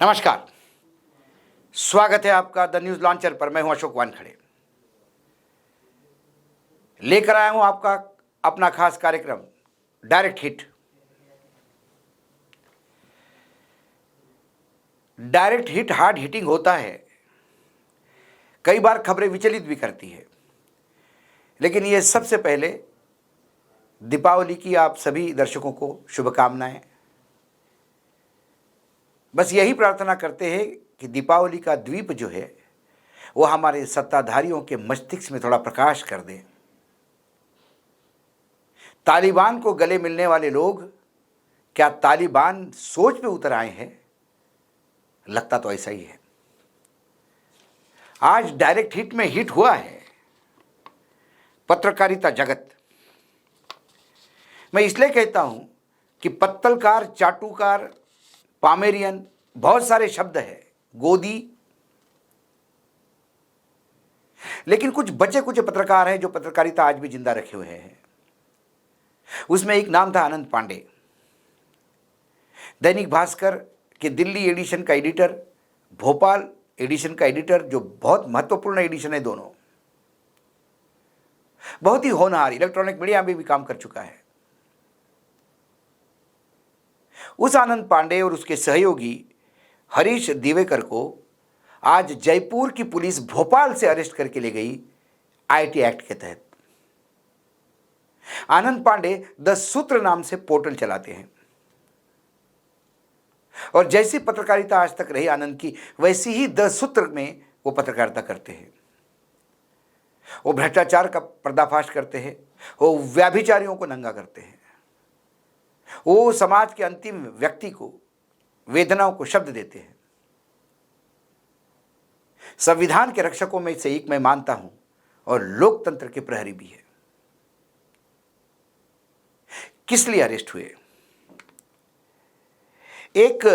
नमस्कार। स्वागत है आपका द न्यूज लॉन्चर पर। मैं हूं अशोक वानखड़े। लेकर आया हूं आपका अपना खास कार्यक्रम direct hit. Direct hit hard hitting होता है। कई बार खबरें विचलित भी करती है, लेकिन ये सबसे पहले दीपावली की आप सभी दर्शकों को शुभकामनाएं। बस यही प्रार्थना करते हैं कि दीपावली का द्वीप जो है वो हमारे सत्ताधारियों के मस्तिष्क में थोड़ा प्रकाश कर दे। तालिबान को गले मिलने वाले लोग क्या तालिबान सोच पे उतर आए हैं? लगता तो ऐसा ही है। आज डायरेक्ट हिट में हिट हुआ है पत्रकारिता जगत। मैं इसलिए कहता हूं कि पत्तलकार, चाटुकार, पामेरियन, बहुत सारे शब्द है, गोदी, लेकिन कुछ बचे कुछ पत्रकार हैं जो पत्रकारिता आज भी जिंदा रखे हुए हैं। उसमें एक नाम था आनंद पांडे, दैनिक भास्कर के दिल्ली एडिशन का एडिटर, भोपाल एडिशन का एडिटर, जो बहुत महत्वपूर्ण एडिशन है दोनों। बहुत ही होनहार, इलेक्ट्रॉनिक मीडिया में भी काम कर चुका है। उस आनंद पांडे और उसके सहयोगी हरीश दिवेकर को आज जयपुर की पुलिस भोपाल से अरेस्ट करके ले गई आईटी एक्ट के तहत। आनंद पांडे 10 सूत्र नाम से पोर्टल चलाते हैं और जैसी पत्रकारिता आज तक रही आनंद की, वैसी ही 10 सूत्र में वो पत्रकारिता करते हैं। वो भ्रष्टाचार का पर्दाफाश करते हैं, वो व्याभिचारियों को नंगा करते हैं, वो समाज के अंतिम व्यक्ति को वेदनाओं को शब्द देते हैं। संविधान के रक्षकों में से एक मैं मानता हूं और लोकतंत्र के प्रहरी भी है। किस लिए अरेस्ट हुए? एक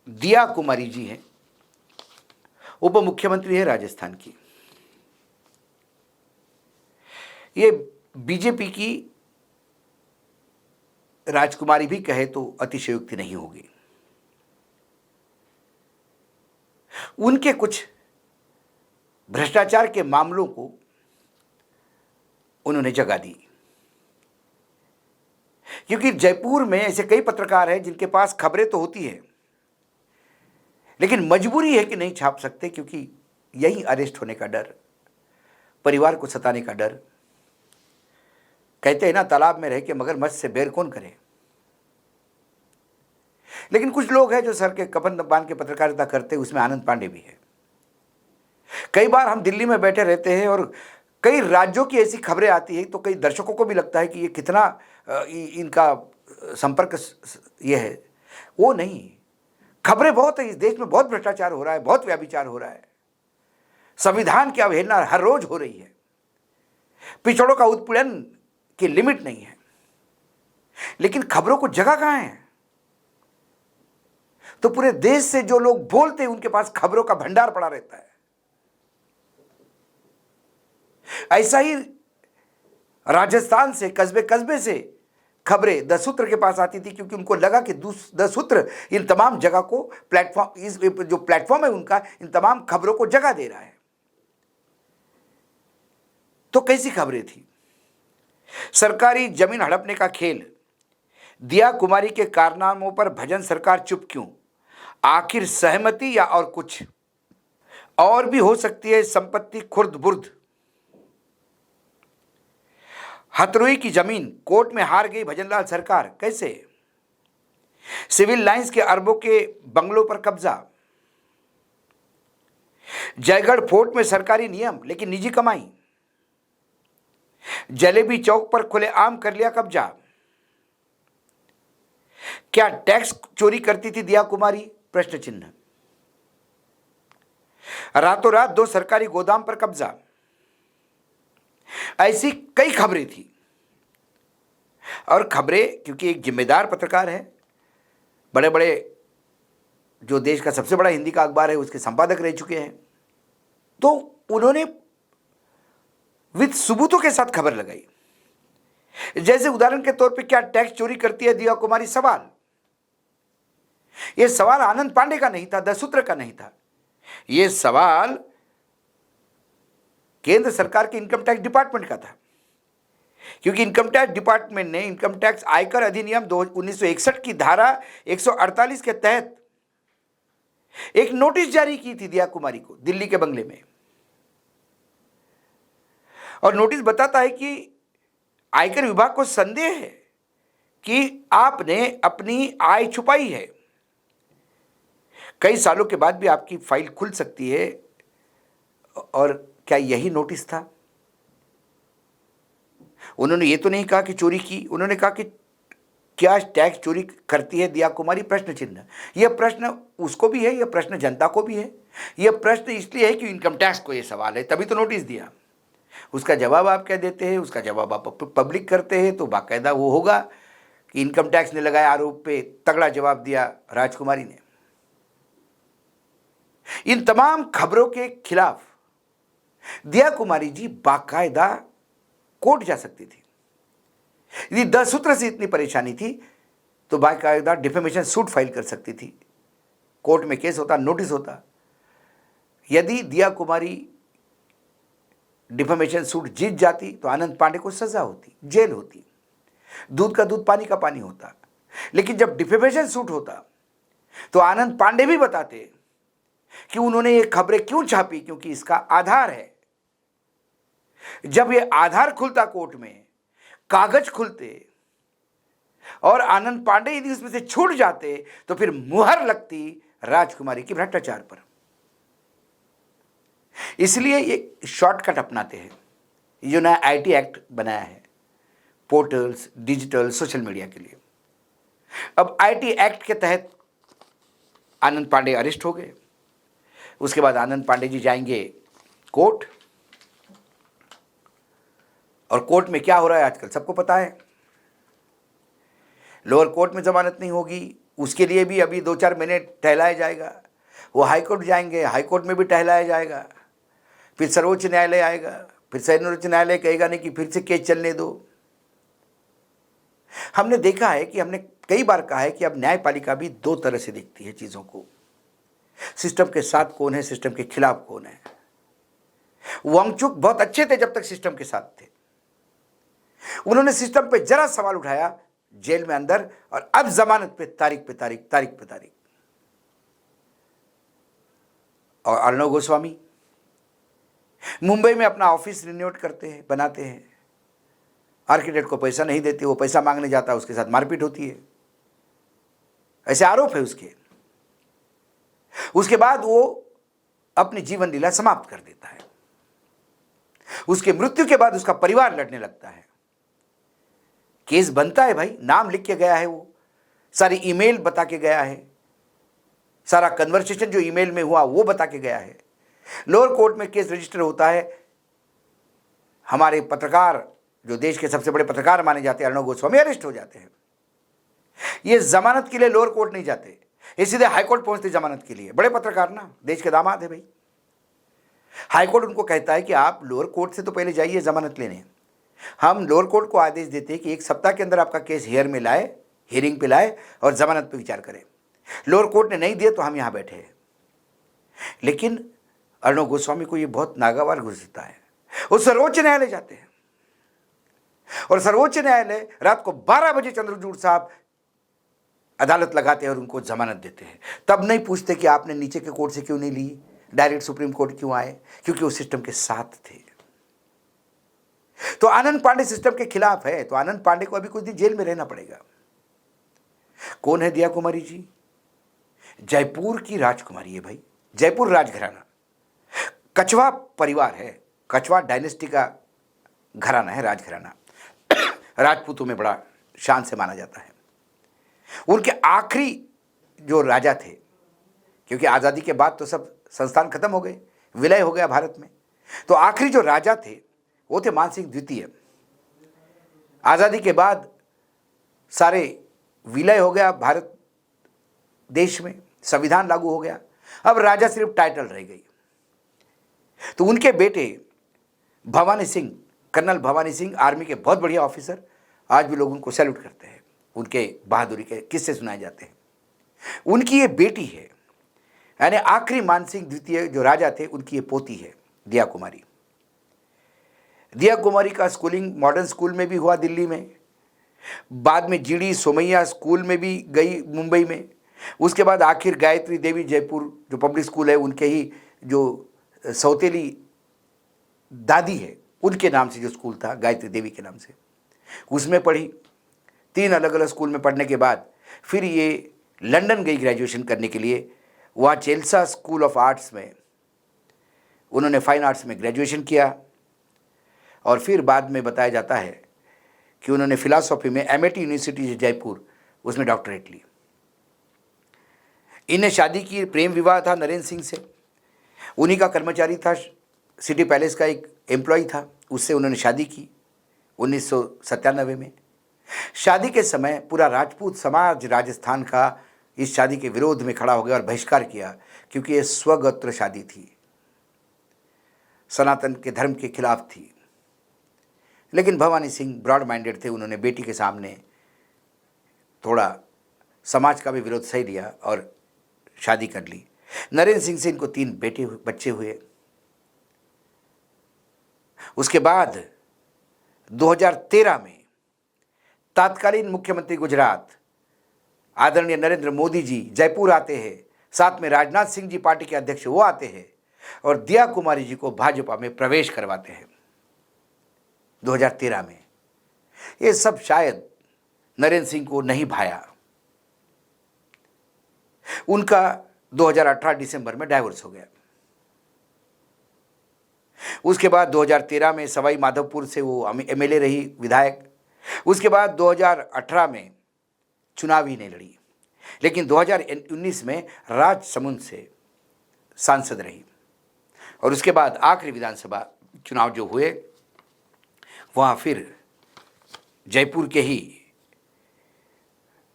दिया कुमारी जी हैं, उप मुख्यमंत्री है राजस्थान की। ये बीजेपी की राजकुमारी भी कहे तो अतिशयोक्ति नहीं होगी। उनके कुछ भ्रष्टाचार के मामलों को उन्होंने जगह दी, क्योंकि जयपुर में ऐसे कई पत्रकार हैं जिनके पास खबरें तो होती है, लेकिन मजबूरी है कि नहीं छाप सकते, क्योंकि यही अरेस्ट होने का डर, परिवार को सताने का डर। कहते हैं ना, तालाब में रह के मगरमच्छ से बैर कौन करे। लेकिन कुछ लोग हैं जो सर के कफन बांध के पत्रकारिता करते हैं, उसमें आनंद पांडे भी है। कई बार हम दिल्ली में बैठे रहते हैं और कई राज्यों की ऐसी खबरें आती है तो कई दर्शकों को भी लगता है कि ये कितना इनका संपर्क ये है। वो नहीं, खबरें बहुत है। इस देश में बहुत भ्रष्टाचार हो रहा है, बहुत व्याभिचार हो रहा है, संविधान की अवहेलना हर रोज हो रही है, पिछड़ों का उत्पीड़न की लिमिट नहीं है, लेकिन खबरों को जगह कहां है? तो पूरे देश से जो लोग बोलते हैं उनके पास खबरों का भंडार पड़ा रहता है। ऐसा ही राजस्थान से कस्बे कस्बे से खबरें 10 सूत्र के पास आती थी, क्योंकि उनको लगा कि 10 सूत्र इन तमाम जगह को प्लेटफॉर्म, इस जो प्लेटफॉर्म है उनका, इन तमाम खबरों को जगह दे रहा है। तो कैसी खबरें थी? सरकारी जमीन हड़पने का खेल, दिया कुमारी के कारनामों पर भजन सरकार चुप क्यों, आखिर सहमति या और कुछ और भी हो सकती है संपत्ति खुर्द बुर्द, हथरुई की जमीन, कोर्ट में हार गई भजनलाल सरकार, कैसे, सिविल लाइंस के अरबों के बंगलों पर कब्जा, जयगढ़ फोर्ट में सरकारी नियम लेकिन निजी कमाई, जलेबी चौक पर खुलेआम कर लिया कब्जा, क्या टैक्स चोरी करती थी दिया कुमारी, प्रश्न चिन्ह, रातों रात 2 सरकारी गोदाम पर कब्जा। ऐसी कई खबरें थी। और खबरें, क्योंकि एक जिम्मेदार पत्रकार है, बड़े बड़े जो देश का सबसे बड़ा हिंदी का अखबार है उसके संपादक रह चुके हैं, तो उन्होंने विद सबूतों के साथ खबर लगाई। जैसे उदाहरण के तौर पे, क्या टैक्स चोरी करती है दिया कुमारी, सवाल। यह सवाल आनंद पांडे का नहीं था, 10 सूत्र का नहीं था। यह सवाल केंद्र सरकार के इनकम टैक्स डिपार्टमेंट का था, क्योंकि इनकम टैक्स डिपार्टमेंट ने इनकम टैक्स आयकर अधिनियम 1961 की धारा 148 के तहत एक नोटिस जारी की थी दिया कुमारी को दिल्ली के बंगले में। और नोटिस बताता है कि आयकर विभाग को संदेह है कि आपने अपनी आय छुपाई है। कई सालों के बाद भी आपकी फाइल खुल सकती है। और क्या यही नोटिस था? उन्होंने ये तो नहीं कहा कि चोरी की, उन्होंने कहा कि क्या टैक्स चोरी करती है दिया कुमारी, प्रश्न चिन्ह। यह प्रश्न उसको भी है, यह प्रश्न जनता को भी है। यह प्रश्न इसलिए है कि इनकम टैक्स को यह सवाल है, तभी तो नोटिस दिया। उसका जवाब आप क्या देते हैं, उसका जवाब आप पब्लिक करते हैं तो बाकायदा वो होगा कि इनकम टैक्स ने लगाए आरोप पे तगड़ा जवाब दिया राजकुमारी ने। इन तमाम खबरों के खिलाफ दिया कुमारी जी बाकायदा कोर्ट जा सकती थी। यदि 10 सूत्र से इतनी परेशानी थी तो बाकायदा डिफेमेशन सूट फाइल कर सकती थी। कोर्ट में केस होता, नोटिस होता। यदि दिया कुमारी डिफेमेशन सूट जीत जाती तो आनंद पांडे को सजा होती, जेल होती, दूध का दूध पानी का पानी होता। लेकिन जब डिफेमेशन सूट होता तो आनंद पांडे भी बताते कि उन्होंने ये खबरें क्यों छापी, क्योंकि इसका आधार है। जब ये आधार खुलता कोर्ट में, कागज खुलते और आनंद पांडे यदि उसमें से छूट जाते तो फिर मुहर लगती राजकुमारी की भ्रष्टाचार पर। इसलिए ये शॉर्टकट अपनाते हैं, जो नया आईटी एक्ट बनाया है पोर्टल्स, डिजिटल, सोशल मीडिया के लिए। अब आईटी एक्ट के तहत आनंद पांडे अरेस्ट हो गए। उसके बाद आनंद पांडे जी जाएंगे कोर्ट, और कोर्ट में क्या हो रहा है आजकल सबको पता है। लोअर कोर्ट में जमानत नहीं होगी, उसके लिए भी अभी 2-4 महीने टहलाया जाएगा। वो हाई कोर्ट जाएंगे, हाई कोर्ट में भी टहलाया जाएगा, फिर सर्वोच्च न्यायालय आएगा, फिर सर्वोच्च न्यायालय कहेगा नहीं कि फिर से केस चलने दो। हमने देखा है कि हमने कई बार कहा है कि अब न्यायपालिका भी 2 तरह से देखती है चीजों को। सिस्टम के साथ कौन है, सिस्टम के खिलाफ कौन है। वांगचुक बहुत अच्छे थे जब तक सिस्टम के साथ थे। उन्होंने सिस्टम पे जरा सवाल उठाया, जेल में अंदर, और अब जमानत पे तारीख पे तारीख, तारीख पे तारीख। और अर्णव गोस्वामी मुंबई में अपना ऑफिस रिन्यूट करते हैं, बनाते हैं। आर्किटेक्ट को पैसा नहीं देते, वो पैसा मांगने जाता है, उसके साथ मारपीट होती है, ऐसे आरोप है उसके। उसके बाद वो अपनी जीवन लीला समाप्त कर देता है। उसके मृत्यु के बाद उसका परिवार लड़ने लगता है। केस बनता है भाई, नाम लिख के गया है, वो सारी ईमेल बता के गया है, सारा कन्वर्सेशन जो ईमेल में हुआ वो बता के गया है। लोअर कोर्ट में केस रजिस्टर होता है। हमारे पत्रकार, जो देश के सबसे बड़े पत्रकार माने जाते हैं, अर्णव गोस्वामी, अरेस्ट हो जाते हैं। ये जमानत के लिए लोअर कोर्ट नहीं जाते, ये सीधे हाईकोर्ट पहुंचते जमानत के लिए। बड़े पत्रकार ना, देश के दामाद है भाई। हाईकोर्ट उनको कहता है कि आप लोअर कोर्ट से तो पहले जाइए जमानत लेने। हम लोअर कोर्ट को आदेश देते हैं कि 1 सप्ताह के अंदर आपका केस हियरिंग पे लाए और जमानत पे विचार करें। लोअर कोर्ट ने नहीं दिया तो हम यहां बैठे हैं। लेकिन अर्णव गोस्वामी को ये बहुत नागवार गुजरता है। वो सर्वोच्च न्यायालय जाते हैं और सर्वोच्च न्यायालय रात को 12 बजे चंद्रचूड़ साहब अदालत लगाते हैं और उनको जमानत देते हैं। तब नहीं पूछते कि आपने नीचे के कोर्ट से क्यों नहीं ली, डायरेक्ट सुप्रीम कोर्ट क्यों आए, क्योंकि वो सिस्टम के साथ थे। तो आनंद पांडे सिस्टम के खिलाफ है, तो आनंद पांडे को अभी कुछ दिन जेल में रहना पड़ेगा। कौन है दिया कुमारी जी? जयपुर की राजकुमारी है भाई, जयपुर राजघराना, कछवा परिवार है, कछवा डायनेस्टी का घराना है, राजघराना। राजपूतों में बड़ा शान से माना जाता है। उनके आखिरी जो राजा थे, क्योंकि आज़ादी के बाद तो सब संस्थान खत्म हो गए, विलय हो गया भारत में, तो आखिरी जो राजा थे वो थे मानसिंह द्वितीय। आज़ादी के बाद सारे विलय हो गया भारत देश में, संविधान लागू हो गया, अब राजा सिर्फ टाइटल रह गई। तो उनके बेटे भवानी सिंह, कर्नल भवानी सिंह, आर्मी के बहुत बढ़िया ऑफिसर, आज भी लोग उनको सैल्यूट करते हैं, उनके बहादुरी के किस्से सुनाए जाते हैं। उनकी ये बेटी है, यानी आखिरी मानसिंह द्वितीय जो राजा थे उनकी ये पोती है दिया कुमारी। दिया कुमारी का स्कूलिंग मॉडर्न स्कूल में भी हुआ दिल्ली में, बाद में जीडी सोमैया स्कूल में भी गई मुंबई में, उसके बाद आखिर गायत्री देवी जयपुर जो पब्लिक स्कूल है उनके ही जो सौतेली दादी है उनके नाम से जो स्कूल था गायत्री देवी के नाम से, उसमें पढ़ी। 3 अलग अलग स्कूल में पढ़ने के बाद फिर ये लंदन गई ग्रेजुएशन करने के लिए। वहाँ चेल्सा स्कूल ऑफ आर्ट्स में उन्होंने फाइन आर्ट्स में ग्रेजुएशन किया और फिर बाद में बताया जाता है कि उन्होंने फिलॉसफी में एमआईटी यूनिवर्सिटी जयपुर उसमें डॉक्टरेट ली। इन्हें शादी की, प्रेम विवाह था नरेंद्र सिंह से, उन्हीं का कर्मचारी था, सिटी पैलेस का एक एम्प्लॉय था, उससे उन्होंने शादी की 1997 में। शादी के समय पूरा राजपूत समाज राजस्थान का इस शादी के विरोध में खड़ा हो गया और बहिष्कार किया, क्योंकि ये स्वगोत्र शादी थी, सनातन के धर्म के खिलाफ थी। लेकिन भवानी सिंह ब्रॉड माइंडेड थे, उन्होंने बेटी के सामने थोड़ा समाज का भी विरोध सही लिया और शादी कर ली। नरेंद्र सिंह से इनको 3 बच्चे हुए। उसके बाद 2013 में तत्कालीन मुख्यमंत्री गुजरात आदरणीय नरेंद्र मोदी जी जयपुर आते हैं, साथ में राजनाथ सिंह जी पार्टी के अध्यक्ष वो आते हैं और दिया कुमारी जी को भाजपा में प्रवेश करवाते हैं 2013 में। ये सब शायद नरेंद्र सिंह को नहीं भाया। उनका 2018 दिसंबर में डाइवोर्स हो गया। उसके बाद 2013 में सवाई माधोपुर से वो एमएलए रही, विधायक। उसके बाद 2018 में चुनाव ही नहीं लड़ी, लेकिन 2019 में राजसमंद से सांसद रही। और उसके बाद आखिरी विधानसभा चुनाव जो हुए वहाँ फिर जयपुर के ही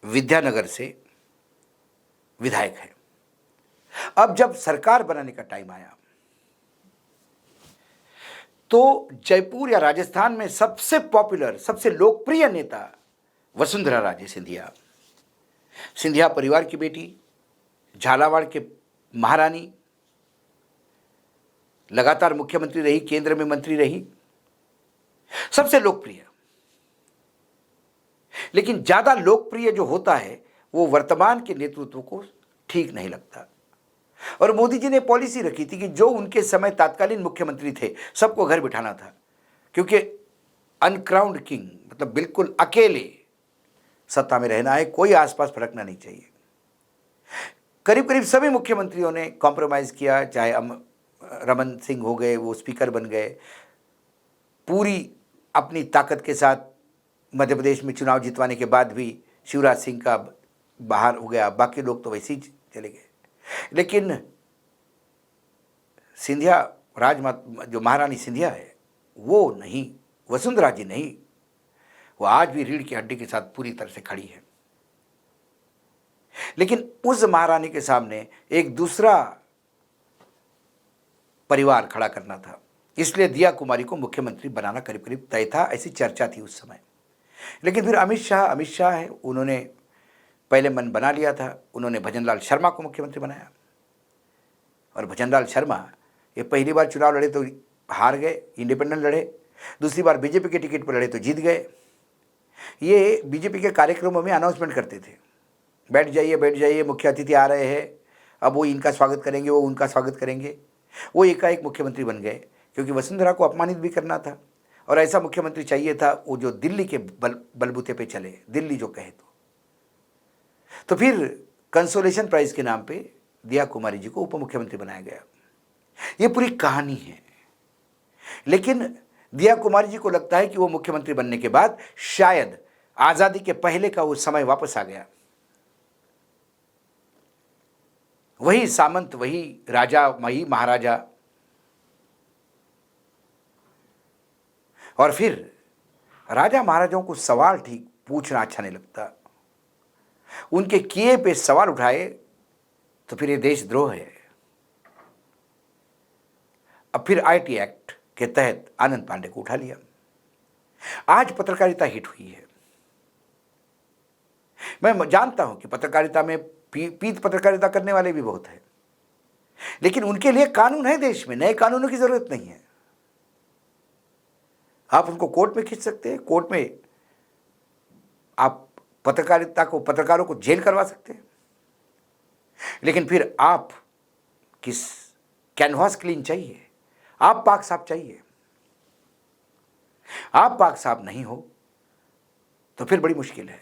विद्यानगर से विधायक है। अब जब सरकार बनाने का टाइम आया तो जयपुर या राजस्थान में सबसे पॉपुलर, सबसे लोकप्रिय नेता वसुंधरा राजे सिंधिया, सिंधिया परिवार की बेटी, झालावाड़ के महारानी, लगातार मुख्यमंत्री रही, केंद्र में मंत्री रही, सबसे लोकप्रिय। लेकिन ज्यादा लोकप्रिय जो होता है वो वर्तमान के नेतृत्व को ठीक नहीं लगता। और मोदी जी ने पॉलिसी रखी थी कि जो उनके समय तत्कालीन मुख्यमंत्री थे सबको घर बिठाना था, क्योंकि अनक्राउंड किंग मतलब बिल्कुल अकेले सत्ता में रहना है, कोई आसपास फटकना नहीं चाहिए। करीब करीब सभी मुख्यमंत्रियों ने कॉम्प्रोमाइज़ किया, चाहे रमन सिंह हो गए, वो स्पीकर बन गए, पूरी अपनी ताकत के साथ मध्य प्रदेश में चुनाव जितवाने के बाद भी शिवराज सिंह का बाहर हो गया, बाकी लोग तो वैसे ही चले गए। लेकिन सिंधिया जो महारानी सिंधिया है वो नहीं, वसुंधरा जी नहीं, वो आज भी रीढ़ की हड्डी के साथ पूरी तरह से खड़ी है। लेकिन उस महारानी के सामने एक दूसरा परिवार खड़ा करना था, इसलिए दिया कुमारी को मुख्यमंत्री बनाना करीब करीब तय था, ऐसी चर्चा थी उस समय। लेकिन फिर अमित शाह है, उन्होंने पहले मन बना लिया था, उन्होंने भजनलाल शर्मा को मुख्यमंत्री बनाया। और भजनलाल शर्मा ये पहली बार चुनाव लड़े तो हार गए, इंडिपेंडेंट लड़े, दूसरी बार बीजेपी के टिकट पर लड़े तो जीत गए। ये बीजेपी के कार्यक्रमों में अनाउंसमेंट करते थे, बैठ जाइए, मुख्य अतिथि आ रहे हैं, अब वो इनका स्वागत करेंगे, वो उनका स्वागत करेंगे। वो एकाएक मुख्यमंत्री बन गए, क्योंकि वसुंधरा को अपमानित भी करना था और ऐसा मुख्यमंत्री चाहिए था वो जो दिल्ली के बलबूते पे चले, दिल्ली जो कहे तो फिर कंसोलेशन प्राइज के नाम पे दिया कुमारी जी को उप मुख्यमंत्री बनाया गया। ये पूरी कहानी है। लेकिन दिया कुमारी जी को लगता है कि वो मुख्यमंत्री बनने के बाद शायद आजादी के पहले का वो समय वापस आ गया, वही सामंत, वही राजा, वही महाराजा। और फिर राजा महाराजाओं को सवाल ठीक पूछना अच्छा नहीं लगता, उनके किए पे सवाल उठाए तो फिर ये देशद्रोह है। अब फिर आईटी एक्ट के तहत आनंद पांडे को उठा लिया। आज पत्रकारिता हिट हुई है। मैं जानता हूं कि पत्रकारिता में पीत पत्रकारिता करने वाले भी बहुत हैं, लेकिन उनके लिए कानून है देश में, नए कानूनों की जरूरत नहीं है। आप उनको कोर्ट में खींच सकते हैं, कोर्ट में आप पत्रकारों को जेल करवा सकते हैं, लेकिन फिर आप किस कैनवास क्लीन चाहिए, आप पाक साफ चाहिए। आप पाक साफ नहीं हो तो फिर बड़ी मुश्किल है।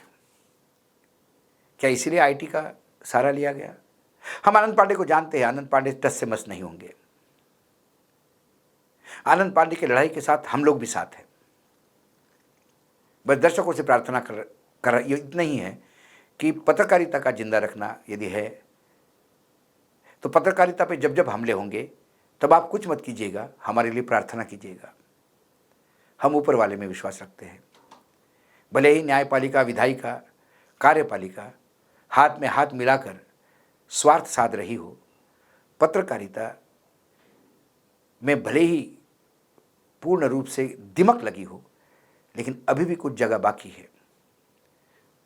क्या इसीलिए आईटी का सहारा लिया गया? हम आनंद पांडे को जानते हैं, आनंद पांडे टस से मस नहीं होंगे। आनंद पांडे की लड़ाई के साथ हम लोग भी साथ हैं। बस दर्शकों से प्रार्थना कर ये इतना ही है कि पत्रकारिता का जिंदा रखना यदि है तो पत्रकारिता पे जब जब हमले होंगे तब आप कुछ मत कीजिएगा, हमारे लिए प्रार्थना कीजिएगा। हम ऊपर वाले में विश्वास रखते हैं। भले ही न्यायपालिका, विधायिका, कार्यपालिका हाथ में हाथ मिलाकर स्वार्थ साध रही हो, पत्रकारिता में भले ही पूर्ण रूप से दिमक लगी हो, लेकिन अभी भी कुछ जगह बाकी है।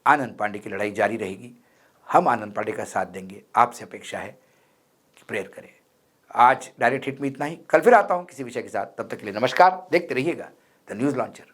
आनंद पांडे की लड़ाई जारी रहेगी। हम आनंद पांडे का साथ देंगे। आपसे अपेक्षा है कि प्रेयर करें। आज डायरेक्ट हिट में इतना ही। कल फिर आता हूं किसी विषय के साथ। तब तक के लिए नमस्कार। देखते रहिएगा द न्यूज़ लॉन्चर।